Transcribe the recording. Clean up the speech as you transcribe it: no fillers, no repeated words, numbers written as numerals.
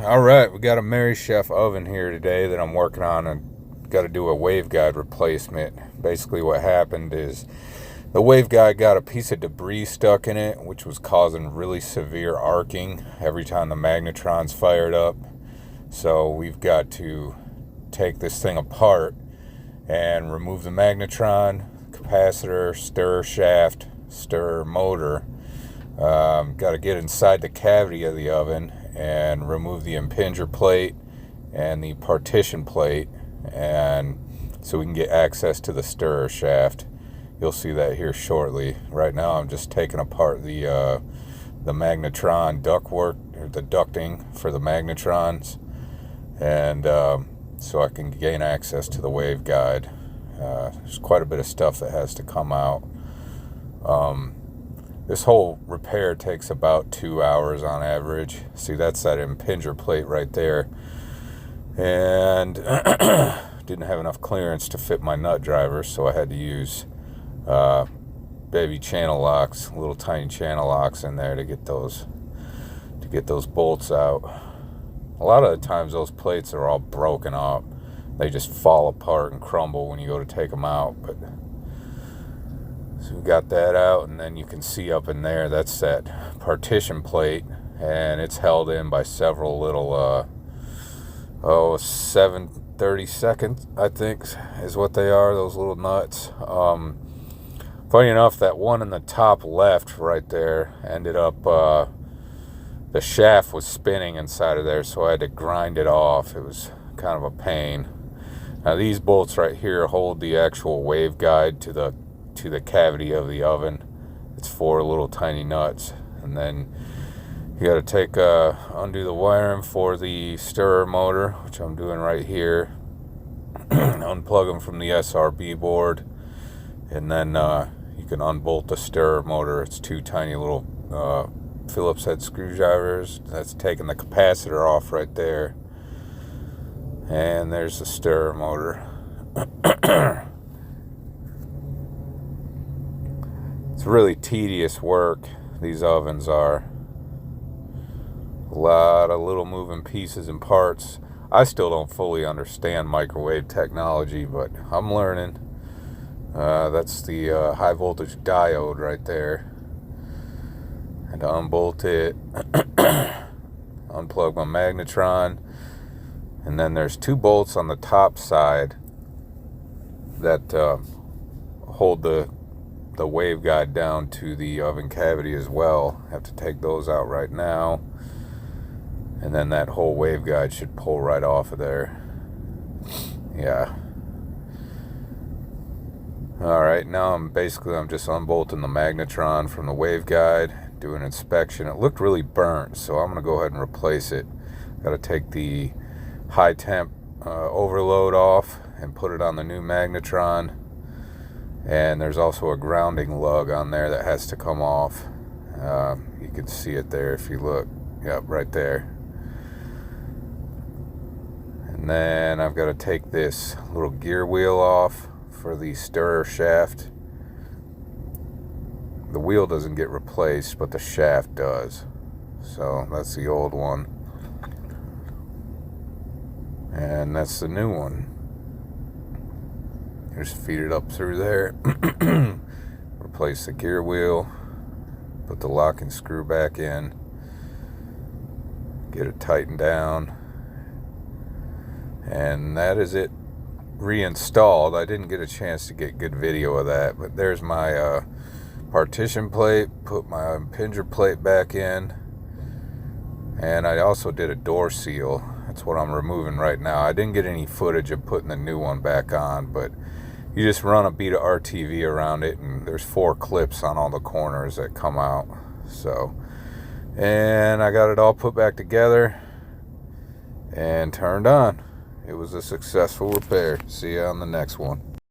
All right, we got a Merrychef oven here today that I'm working on, and got to do a waveguide replacement. Basically what happened is the waveguide got a piece of debris stuck in it, which was causing really severe arcing every time the magnetron's fired up. So we've got to take this thing apart and remove the magnetron, capacitor, stirrer shaft, stirrer motor. Got to get inside the cavity of the oven and remove the impinger plate and the partition plate, and so we can get access to the stirrer shaft. You'll see that here shortly. Right now I'm just taking apart the magnetron ductwork, or the ducting for the magnetrons, and so I can gain access to the waveguide. There's quite a bit of stuff that has to come out. This whole repair takes about 2 hours on average. See, that's that impinger plate right there. And didn't have enough clearance to fit my nut driver, so I had to use baby channel locks, little tiny channel locks in there to get those bolts out. A lot of the times those plates are all broken up. They just fall apart and crumble when you go to take them out. But so we got that out, and then you can see up in there, that's that partition plate, and it's held in by several little 7/32, I think is what they are, those little nuts. Funny enough, that one in the top left right there ended up, the shaft was spinning inside of there, so I had to grind it off. It was kind of a pain. Now these bolts right here hold the actual waveguide to the cavity of the oven. It's 4 little tiny nuts, and then you got to take undo the wiring for the stirrer motor, which I'm doing right here. Unplug them from the SRB board, and then you can unbolt the stirrer motor. It's 2 tiny little Phillips head screwdrivers. That's taking the capacitor off right there, and there's the stirrer motor. It's really tedious work, these ovens are. A lot of little moving pieces and parts. I still don't fully understand microwave technology, but I'm learning. That's the high voltage diode right there. And to unbolt it, unplug my magnetron, and then there's 2 bolts on the top side that hold the waveguide down to the oven cavity as well. Have to take those out right now, and then that whole waveguide should pull right off of there. Yeah. Alright, now I'm just unbolting the magnetron from the waveguide, doing inspection. It looked really burnt, so I'm gonna go ahead and replace it. Got to take the high temp overload off and put it on the new magnetron. And there's also a grounding lug on there that has to come off. You can see it there if you look. Yep, right there. And then I've got to take this little gear wheel off for the stirrer shaft. The wheel doesn't get replaced, but the shaft does. So that's the old one. And that's the new one. Just feed it up through there. Replace the gear wheel. Put the locking screw back in. Get it tightened down. And that is it reinstalled. I didn't get a chance to get good video of that, but there's my partition plate. Put my impinger plate back in. And I also did a door seal. That's what I'm removing right now. I didn't get any footage of putting the new one back on, but you just run a bead of RTV around it, and there's 4 clips on all the corners that come out. So, and I got it all put back together and turned on. It was a successful repair. See you on the next one.